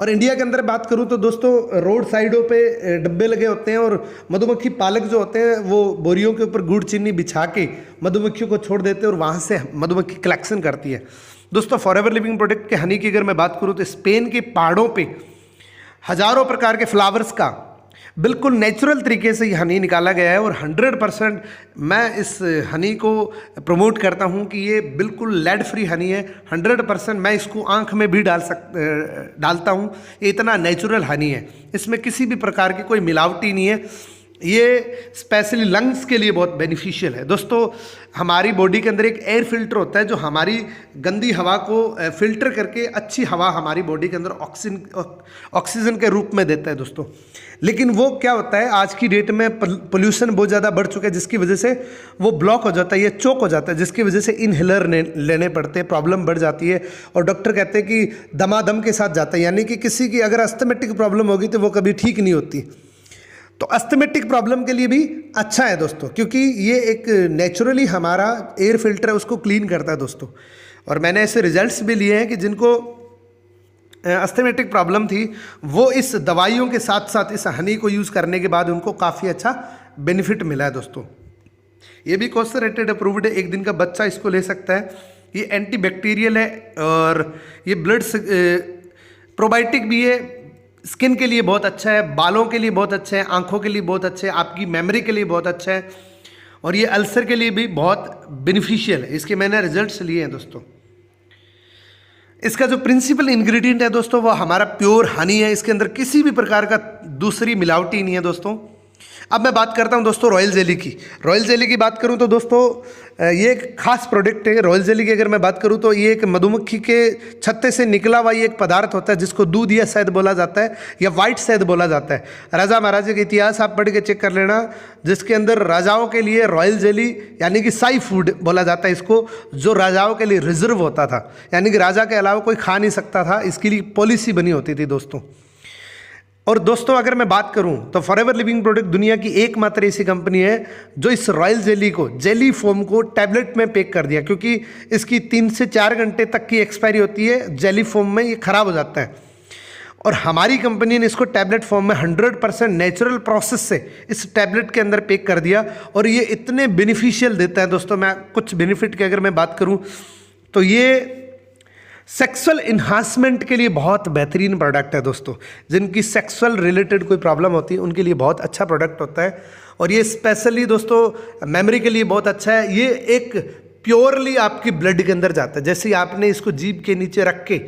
और इंडिया के अंदर बात करूं तो दोस्तों रोड साइडों पे डब्बे लगे होते हैं और मधुमक्खी पालक जो होते हैं वो बोरियों के ऊपर गुड़ चीनी बिछा के मधुमक्खियों को छोड़ देते हैं और वहाँ से मधुमक्खी कलेक्शन करती है। दोस्तों फॉरएवर लिविंग प्रोडक्ट के हनी की अगर मैं बात करूँ तो स्पेन के पहाड़ों पर हज़ारों प्रकार के फ्लावर्स का बिल्कुल नेचुरल तरीके से ये हनी निकाला गया है। और 100% मैं इस हनी को प्रमोट करता हूँ कि ये बिल्कुल लेड फ्री हनी है। 100% मैं इसको आँख में भी डालता हूँ। ये इतना नेचुरल हनी है, इसमें किसी भी प्रकार की कोई मिलावटी नहीं है। ये स्पेशली लंग्स के लिए बहुत बेनिफिशियल है। दोस्तों हमारी बॉडी के अंदर एक एयर फिल्टर होता है जो हमारी गंदी हवा को फिल्टर करके अच्छी हवा हमारी बॉडी के अंदर ऑक्सीजन के रूप में देता है दोस्तों। लेकिन वो क्या होता है आज की डेट में पोल्यूशन बहुत ज़्यादा बढ़ चुका है, जिसकी वजह से वो ब्लॉक हो जाता है, ये चोक हो जाता है, जिसकी वजह से इनहेलर लेने पड़ते हैं, प्रॉब्लम बढ़ जाती है। और डॉक्टर कहते हैं कि दमादम के साथ जाता है, यानी कि किसी की अगर अस्थमेटिक प्रॉब्लम होगी तो वो कभी ठीक नहीं होती। तो अस्थमेटिक प्रॉब्लम के लिए भी अच्छा है दोस्तों, क्योंकि ये एक नेचुरली हमारा एयर फिल्टर है उसको क्लीन करता है दोस्तों। और मैंने ऐसे रिजल्ट्स भी लिए हैं कि जिनको अस्थमेटिक प्रॉब्लम थी वो इस दवाइयों के साथ साथ इस हनी को यूज़ करने के बाद उनको काफ़ी अच्छा बेनिफिट मिला है दोस्तों। ये भी कॉस्ट रेटेड अप्रूव्ड है, 1 दिन का बच्चा इसको ले सकता है। ये एंटीबैक्टीरियल है और ये ब्लड प्रोबायोटिक भी है, स्किन के लिए बहुत अच्छा है, बालों के लिए बहुत अच्छा है, आंखों के लिए बहुत अच्छा है, आपकी मेमोरी के लिए बहुत अच्छा है, और ये अल्सर के लिए भी बहुत बेनिफिशियल है। इसके मैंने रिजल्ट्स लिए हैं दोस्तों। इसका जो प्रिंसिपल इंग्रेडिएंट है दोस्तों वो हमारा प्योर हनी है, इसके अंदर किसी भी प्रकार का दूसरी मिलावटी नहीं है दोस्तों। अब मैं बात करता हूं दोस्तों रॉयल जेली की। रॉयल जेली की बात करूं तो दोस्तों ये एक खास प्रोडक्ट है। रॉयल जेली की अगर मैं बात करूं तो ये एक मधुमक्खी के छत्ते से निकला हुआ ये एक पदार्थ होता है जिसको दूध या शहद बोला जाता है या वाइट शहद बोला जाता है। राजा महाराजा का इतिहास आप पढ़ के चेक कर लेना, जिसके अंदर राजाओं के लिए रॉयल जेली यानी कि साई फूड बोला जाता है इसको, जो राजाओं के लिए रिजर्व होता था, यानी कि राजा के अलावा कोई खा नहीं सकता था, इसके लिए पॉलिसी बनी होती थी दोस्तों। और दोस्तों अगर मैं बात करूं तो फॉरएवर लिविंग प्रोडक्ट दुनिया की एकमात्र ऐसी कंपनी है जो इस रॉयल जेली को, जेली फोम को टैबलेट में पैक कर दिया, क्योंकि इसकी 3 से 4 घंटे तक की एक्सपायरी होती है जेली फोम में, ये खराब हो जाता है। और हमारी कंपनी ने इसको टैबलेट फॉर्म में 100% नेचुरल प्रोसेस से इस टैबलेट के अंदर पैक कर दिया, और ये इतने बेनिफिशियल देता है दोस्तों। मैं कुछ बेनिफिट की अगर मैं बात करूं तो ये सेक्सुअल इन्हांसमेंट के लिए बहुत बेहतरीन प्रोडक्ट है दोस्तों। जिनकी सेक्सुअल रिलेटेड कोई प्रॉब्लम होती है उनके लिए बहुत अच्छा प्रोडक्ट होता है। और ये स्पेशली दोस्तों मेमोरी के लिए बहुत अच्छा है। ये एक प्योरली आपकी ब्लड के अंदर जाता है, जैसे ही आपने इसको जीभ के नीचे रख के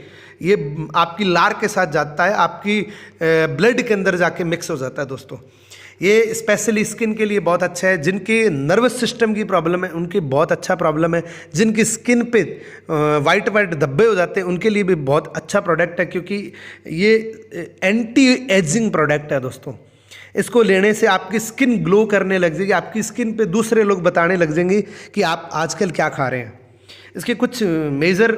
ये आपकी लार के साथ जाता है, आपकी ब्लड के अंदर जाके मिक्स हो जाता है दोस्तों। ये स्पेशली स्किन के लिए बहुत अच्छा है। जिनके नर्वस सिस्टम की प्रॉब्लम है उनके बहुत अच्छा प्रॉब्लम है। जिनकी स्किन पे वाइट वाइट धब्बे हो जाते हैं उनके लिए भी बहुत अच्छा प्रोडक्ट है, क्योंकि ये एंटी एजिंग प्रोडक्ट है दोस्तों। इसको लेने से आपकी स्किन ग्लो करने लग जाएगी, आपकी स्किन पे दूसरे लोग बताने लग जाएंगे कि आप आजकल क्या खा रहे हैं। इसके कुछ मेजर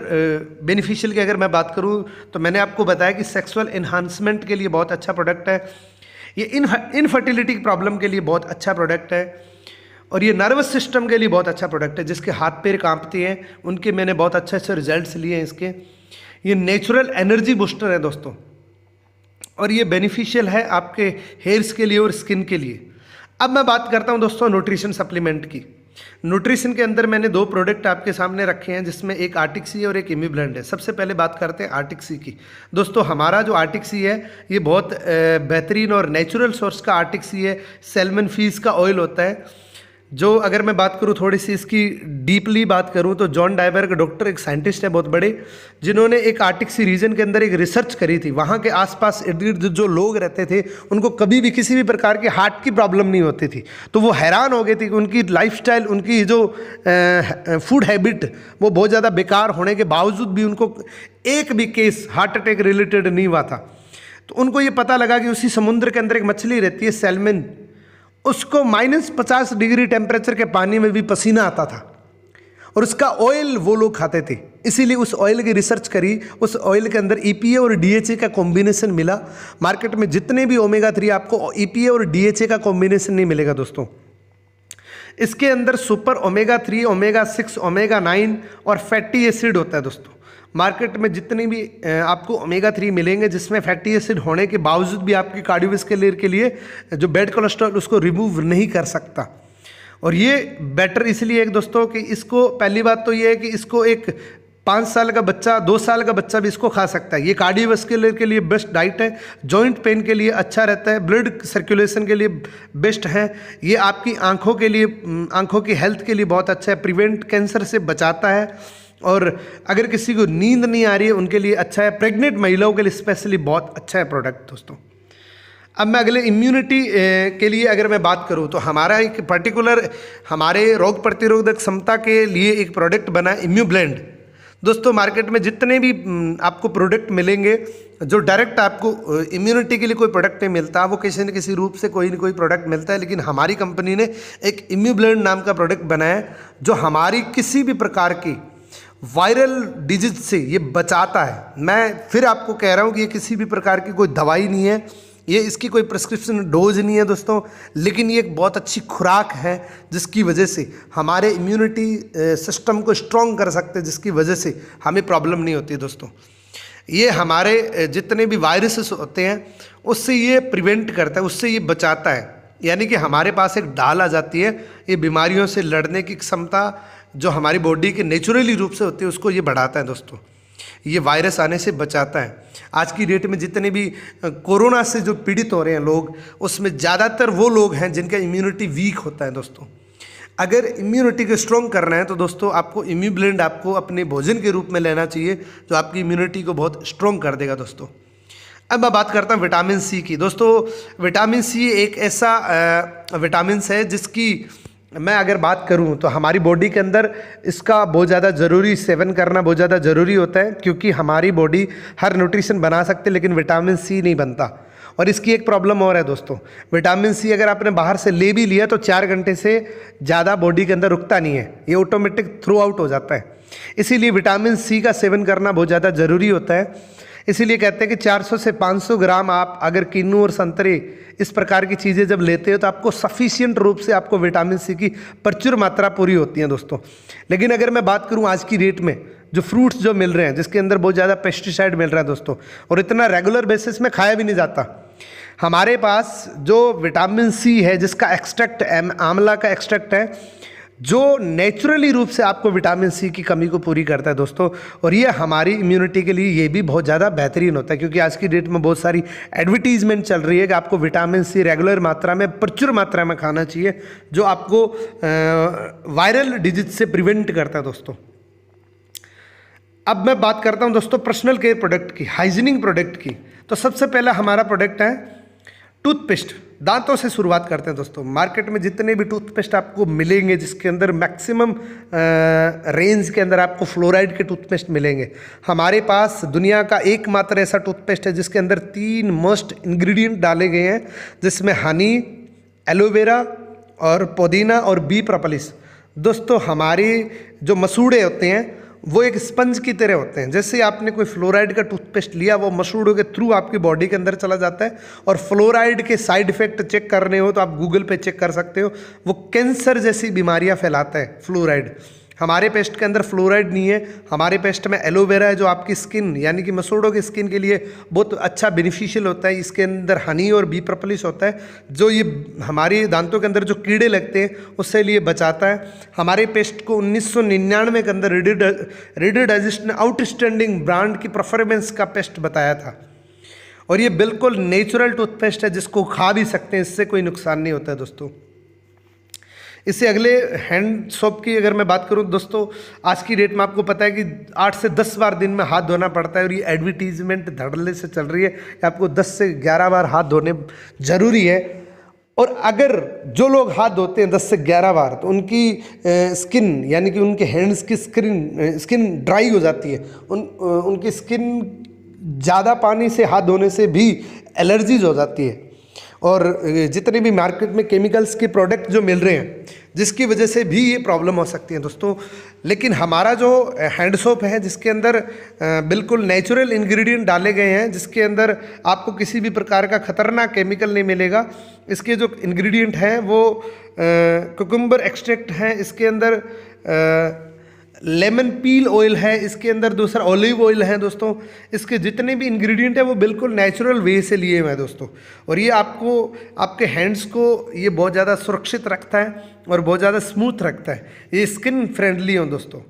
बेनिफिशियल की अगर मैं बात करूं तो मैंने आपको बताया कि सेक्सुअल इन्हांसमेंट के लिए बहुत अच्छा प्रोडक्ट है। ये इनफर्टिलिटी प्रॉब्लम के लिए बहुत अच्छा प्रोडक्ट है, और ये नर्वस सिस्टम के लिए बहुत अच्छा प्रोडक्ट है। जिसके हाथ पैर कांपते हैं उनके मैंने बहुत अच्छे अच्छे रिजल्ट्स लिए हैं इसके। ये नेचुरल एनर्जी बूस्टर है दोस्तों, और ये बेनिफिशियल है आपके हेयर्स के लिए और स्किन के लिए। अब मैं बात करता हूं दोस्तों न्यूट्रिशन सप्लीमेंट की। न्यूट्रिशन के अंदर मैंने 2 प्रोडक्ट आपके सामने रखे हैं, जिसमें एक आर्टिक्सी और एक इम्यूब्लेंड है। सबसे पहले बात करते हैं आर्टिक्सी की। दोस्तों हमारा जो आर्टिक्सी है ये बहुत बेहतरीन और नेचुरल सोर्स का आर्टिक्सी है। सैल्मन फिश का ऑयल होता है, जो अगर मैं बात करूं थोड़ी सी इसकी डीपली बात करूं तो जॉन डाइबर का डॉक्टर एक साइंटिस्ट है बहुत बड़े, जिन्होंने एक आर्टिक्सी रीजन के अंदर एक रिसर्च करी थी। वहाँ के आसपास इर्द गिर्द जो लोग रहते थे उनको कभी भी किसी भी प्रकार की हार्ट की प्रॉब्लम नहीं होती थी। तो वो हैरान हो गए थे कि उनकी लाइफस्टाइल, उनकी जो फूड हैबिट वो बहुत ज़्यादा बेकार होने के बावजूद भी उनको एक भी केस हार्ट अटैक रिलेटेड नहीं हुआ था। तो उनको ये पता लगा कि उसी समुद्र के अंदर एक मछली रहती है सैल्मन, उसको -50 डिग्री टेम्परेचर के पानी में भी पसीना आता था, और उसका ऑयल वो लोग खाते थे। इसीलिए उस ऑयल की रिसर्च करी। उस ऑयल के अंदर EPA और DHA का कॉम्बिनेशन मिला। मार्केट में जितने भी ओमेगा 3 आपको EPA और DHA का कॉम्बिनेशन नहीं मिलेगा दोस्तों। इसके अंदर सुपर ओमेगा 3, ओमेगा 6, ओमेगा 9 और फैटी एसिड होता है दोस्तों। मार्केट में जितने भी आपको ओमेगा 3 मिलेंगे जिसमें फैटी एसिड होने के बावजूद भी आपकी कार्डियोवैस्कुलर के लिए जो बैड कोलेस्ट्रॉल उसको रिमूव नहीं कर सकता। और ये बेटर इसलिए है दोस्तों कि इसको, पहली बात तो ये है कि इसको एक 5 साल का बच्चा, 2 साल का बच्चा भी इसको खा सकता है। ये कार्डियोवैस्कुलर के लिए बेस्ट डाइट है, जॉइंट पेन के लिए अच्छा रहता है, ब्लड सर्कुलेशन के लिए बेस्ट है। ये आपकी आँखों के लिए, आँखों की हेल्थ के लिए बहुत अच्छा है, प्रिवेंट कैंसर से बचाता है। और अगर किसी को नींद नहीं आ रही है उनके लिए अच्छा है। प्रेग्नेंट महिलाओं के लिए स्पेशली बहुत अच्छा है प्रोडक्ट दोस्तों। अब मैं अगले इम्यूनिटी के लिए अगर मैं बात करूं तो हमारा एक पर्टिकुलर हमारे रोग प्रतिरोधक क्षमता के लिए एक प्रोडक्ट बना है इम्यूब्लेंड। दोस्तों मार्केट में जितने भी आपको प्रोडक्ट मिलेंगे जो डायरेक्ट आपको इम्यूनिटी के लिए कोई प्रोडक्ट नहीं मिलता, वो किसी न किसी रूप से कोई न कोई प्रोडक्ट मिलता है, लेकिन हमारी कंपनी ने एक इम्यूब्लेंड नाम का प्रोडक्ट बनाया है जो हमारी किसी भी प्रकार की वायरल डिजीज से ये बचाता है। मैं फिर आपको कह रहा हूँ कि ये किसी भी प्रकार की कोई दवाई नहीं है, ये इसकी कोई प्रिस्क्रिप्शन डोज नहीं है दोस्तों, लेकिन ये एक बहुत अच्छी खुराक है जिसकी वजह से हमारे इम्यूनिटी सिस्टम को स्ट्रॉन्ग कर सकते हैं, जिसकी वजह से हमें प्रॉब्लम नहीं होती दोस्तों। ये हमारे जितने भी वायरसेस होते हैं उससे ये प्रिवेंट करता है, उससे ये बचाता है। यानी कि हमारे पास एक ढाल आ जाती है, ये बीमारियों से लड़ने की क्षमता जो हमारी बॉडी के नेचुरली रूप से होती है उसको ये बढ़ाता है दोस्तों। ये वायरस आने से बचाता है। आज की डेट में जितने भी कोरोना से जो पीड़ित हो रहे हैं लोग, उसमें ज़्यादातर वो लोग हैं जिनका इम्यूनिटी वीक होता है दोस्तों। अगर इम्यूनिटी को स्ट्रॉन्ग करना है तो दोस्तों आपको इम्यूब्लेंड आपको अपने भोजन के रूप में लेना चाहिए, जो आपकी इम्यूनिटी को बहुत स्ट्रॉन्ग कर देगा दोस्तों। अब मैं बात करता हूँ विटामिन सी की। दोस्तों विटामिन सी एक ऐसा विटामिन है जिसकी मैं अगर बात करूं तो हमारी बॉडी के अंदर इसका बहुत ज़्यादा ज़रूरी सेवन करना बहुत ज़्यादा ज़रूरी होता है, क्योंकि हमारी बॉडी हर न्यूट्रिशन बना सकते लेकिन विटामिन सी नहीं बनता। और इसकी एक प्रॉब्लम और है दोस्तों, विटामिन सी अगर आपने बाहर से ले भी लिया तो 4 घंटे से ज़्यादा बॉडी के अंदर रुकता नहीं है, ये ऑटोमेटिक थ्रू आउट हो जाता है। इसीलिए विटामिन सी का सेवन करना बहुत ज़्यादा ज़रूरी होता है। इसीलिए कहते हैं कि 400 से 500 ग्राम आप अगर किन्नू और संतरे इस प्रकार की चीज़ें जब लेते हो तो आपको सफिशिएंट रूप से आपको विटामिन सी की प्रचुर मात्रा पूरी होती है दोस्तों। लेकिन अगर मैं बात करूं आज की डेट में जो फ्रूट्स जो मिल रहे हैं जिसके अंदर बहुत ज़्यादा पेस्टिसाइड मिल रहा है दोस्तों, और इतना रेगुलर बेसिस में खाया भी नहीं जाता। हमारे पास जो विटामिन सी है जिसका एक्सट्रैक्ट आंवला का एक्सट्रैक्ट है, जो नेचुरली रूप से आपको विटामिन सी की कमी को पूरी करता है दोस्तों। और ये हमारी इम्यूनिटी के लिए ये भी बहुत ज़्यादा बेहतरीन होता है, क्योंकि आज की डेट में बहुत सारी एडवर्टीजमेंट चल रही है कि आपको विटामिन सी रेगुलर मात्रा में प्रचुर मात्रा में खाना चाहिए, जो आपको वायरल डिजीज से प्रिवेंट करता है दोस्तों। अब मैं बात करता हूँ दोस्तों पर्सनल केयर प्रोडक्ट की, हाइजीनिक प्रोडक्ट की। तो सबसे पहला हमारा प्रोडक्ट है टूथपेस्ट। दांतों से शुरुआत करते हैं दोस्तों। मार्केट में जितने भी टूथपेस्ट आपको मिलेंगे जिसके अंदर मैक्सिमम रेंज के अंदर आपको फ्लोराइड के टूथपेस्ट मिलेंगे। हमारे पास दुनिया का एकमात्र ऐसा टूथपेस्ट है जिसके अंदर 3 मस्ट इंग्रेडिएंट डाले गए हैं, जिसमें हनी, एलोवेरा और पुदीना और बी प्रोपोलिस। दोस्तों हमारे जो मसूड़े होते हैं वो एक स्पंज की तरह होते हैं। जैसे आपने कोई फ्लोराइड का टूथपेस्ट लिया, वो मसूड़ों के थ्रू आपकी बॉडी के अंदर चला जाता है। और फ्लोराइड के साइड इफेक्ट चेक करने हो तो आप गूगल पे चेक कर सकते हो, वो कैंसर जैसी बीमारियां फैलाता है फ्लोराइड। हमारे पेस्ट के अंदर फ्लोराइड नहीं है। हमारे पेस्ट में एलोवेरा है जो आपकी स्किन यानी कि मसूड़ों की स्किन के लिए बहुत अच्छा बेनिफिशियल होता है। इसके अंदर हनी और बी प्रोपोलिस होता है जो ये हमारी दांतों के अंदर जो कीड़े लगते हैं उससे लिए बचाता है। हमारे पेस्ट को 1999 के अंदर रीडर डाइजेस्ट ने आउटस्टैंडिंग ब्रांड की परफॉर्मेंस का पेस्ट बताया था। और ये बिल्कुल नेचुरल टूथपेस्ट है जिसको खा भी सकते हैं, इससे कोई नुकसान नहीं होता है दोस्तों। इससे अगले हैंड सोप की अगर मैं बात करूं दोस्तों, आज की डेट में आपको पता है कि 8 से 10 बार दिन में हाथ धोना पड़ता है। और ये एडवर्टीजमेंट धड़ल्ले से चल रही है कि आपको 10 से 11 बार हाथ धोने ज़रूरी है। और अगर जो लोग हाथ धोते हैं 10 से 11 बार तो उनकी स्किन यानी कि उनके हैंड्स की स्किन ड्राई हो जाती है। उनकी स्किन ज़्यादा पानी से हाथ धोने से भी एलर्जीज हो जाती है। और जितने भी मार्केट में केमिकल्स के प्रोडक्ट जो मिल रहे हैं जिसकी वजह से भी ये प्रॉब्लम हो सकती है दोस्तों। लेकिन हमारा जो हैंड सोप है जिसके अंदर बिल्कुल नेचुरल इंग्रेडिएंट डाले गए हैं, जिसके अंदर आपको किसी भी प्रकार का खतरनाक केमिकल नहीं मिलेगा। इसके जो इंग्रेडिएंट हैं वो कुकुम्बर एक्सट्रैक्ट है, इसके अंदर लेमन पील ऑयल है, इसके अंदर दूसरा ऑलिव ऑयल है दोस्तों। इसके जितने भी इंग्रेडिएंट है वो बिल्कुल नेचुरल वे से लिए हुए हैं दोस्तों। और ये आपको आपके हैंड्स को ये बहुत ज़्यादा सुरक्षित रखता है और बहुत ज़्यादा स्मूथ रखता है। ये स्किन फ्रेंडली हो दोस्तों।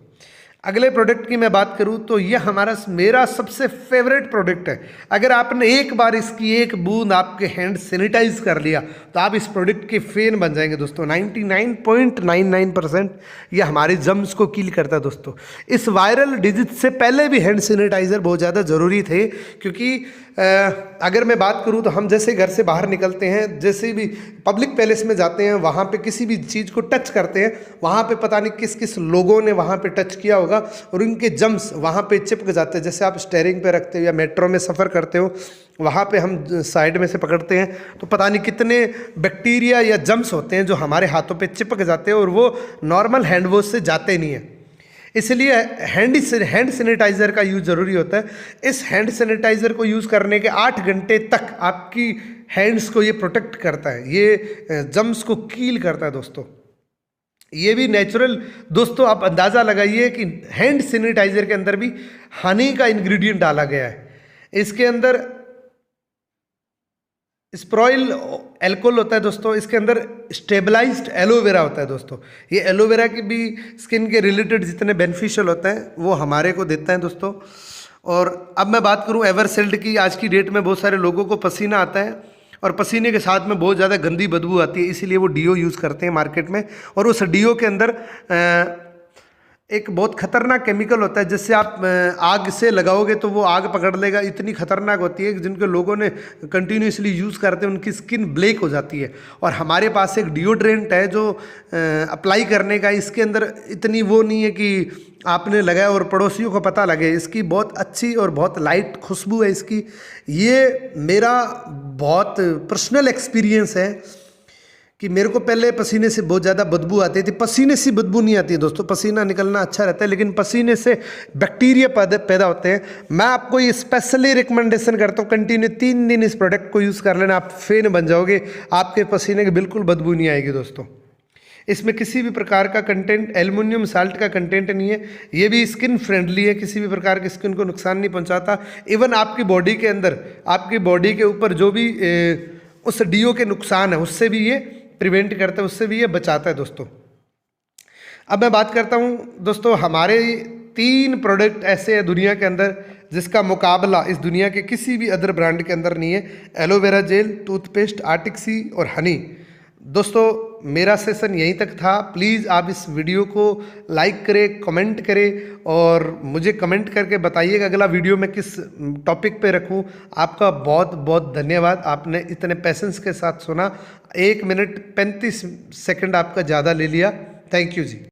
अगले प्रोडक्ट की मैं बात करूं तो यह मेरा सबसे फेवरेट प्रोडक्ट है। अगर आपने एक बार इसकी एक बूंद आपके हैंड सैनिटाइज कर लिया तो आप इस प्रोडक्ट के फैन बन जाएंगे दोस्तों। 99.99% यह हमारे जर्म्स को किल करता है दोस्तों। इस वायरल डिजीज से पहले भी हैंड सैनिटाइज़र बहुत ज़्यादा ज़रूरी थे, क्योंकि अगर मैं बात करूं तो हम जैसे घर से बाहर निकलते हैं, जैसे भी पब्लिक प्लेस में जाते हैं, वहाँ पे किसी भी चीज़ को टच करते हैं, वहाँ पे पता नहीं किस किस लोगों ने वहाँ पे टच किया होगा और उनके जम्स वहाँ पे चिपक जाते हैं। जैसे आप स्टीयरिंग पे रखते हो या मेट्रो में सफ़र करते हो, वहाँ पे हम साइड में से पकड़ते हैं तो पता नहीं कितने बैक्टीरिया या जम्स होते हैं जो हमारे हाथों पे चिपक जाते हैं और वो नॉर्मल हैंड वॉश से जाते नहीं हैं। इसलिए हैंड सैनिटाइज़र का यूज़ ज़रूरी होता है। इस हैंड सैनिटाइज़र को यूज़ करने के 8 घंटे तक आपकी हैंड्स को ये प्रोटेक्ट करता है, ये जम्स को कील करता है दोस्तों। ये भी नेचुरल दोस्तों, आप अंदाज़ा लगाइए कि हैंड सैनिटाइज़र के अंदर भी हनी का इंग्रेडिएंट डाला गया है। इसके अंदर स्प्रोइल एल्कोहल होता है दोस्तों, इसके अंदर स्टेबलाइज्ड एलोवेरा होता है दोस्तों। ये एलोवेरा की भी स्किन के रिलेटेड जितने बेनिफिशियल होते हैं वो हमारे को देता है दोस्तों। और अब मैं बात करूं एवरसेल्ड की, आज की डेट में बहुत सारे लोगों को पसीना आता है और पसीने के साथ में बहुत ज़्यादा गंदी बदबू आती है, इसीलिए वो डीओ यूज़ करते हैं मार्केट में। और उस डीओ के अंदर एक बहुत खतरनाक केमिकल होता है, जिससे आप आग से लगाओगे तो वो आग पकड़ लेगा, इतनी खतरनाक होती है कि जिनके लोगों ने कंटिन्यूसली यूज़ करते हैं उनकी स्किन ब्लैक हो जाती है। और हमारे पास एक डिओड्रेंट है जो अप्लाई करने का, इसके अंदर इतनी वो नहीं है कि आपने लगाया और पड़ोसियों को पता लगे। इसकी बहुत अच्छी और बहुत लाइट खुशबू है इसकी। ये मेरा बहुत पर्सनल एक्सपीरियंस है कि मेरे को पहले पसीने से बहुत ज़्यादा बदबू आती थी। पसीने से बदबू नहीं आती है दोस्तों, पसीना निकलना अच्छा रहता है, लेकिन पसीने से बैक्टीरिया पैदा होते हैं। मैं आपको ये स्पेशली रिकमेंडेशन करता हूँ, कंटिन्यू 3 दिन इस प्रोडक्ट को यूज़ कर लेना, आप फैन बन जाओगे, आपके पसीने की बिल्कुल बदबू नहीं आएगी दोस्तों। इसमें किसी भी प्रकार का कंटेंट, एल्युमिनियम साल्ट का कंटेंट नहीं है। ये भी स्किन फ्रेंडली है, किसी भी प्रकार की स्किन को नुकसान नहीं पहुँचाता। इवन आपकी बॉडी के अंदर, आपकी बॉडी के ऊपर जो भी उस डीओ के नुकसान है उससे भी ये प्रिवेंट करता है, उससे भी ये बचाता है दोस्तों। अब मैं बात करता हूँ दोस्तों, हमारे 3 प्रोडक्ट ऐसे हैं दुनिया के अंदर जिसका मुकाबला इस दुनिया के किसी भी अदर ब्रांड के अंदर नहीं है। एलोवेरा जेल, टूथपेस्ट, आर्टिक सी और हनी। दोस्तों मेरा सेशन यहीं तक था। प्लीज़ आप इस वीडियो को लाइक करें, कमेंट करें और मुझे कमेंट करके बताइएगा अगला वीडियो मैं किस टॉपिक पे रखूं। आपका बहुत बहुत धन्यवाद, आपने इतने पेशेंस के साथ सुना। 1 मिनट 35 सेकंड आपका ज़्यादा ले लिया। Thank you ji.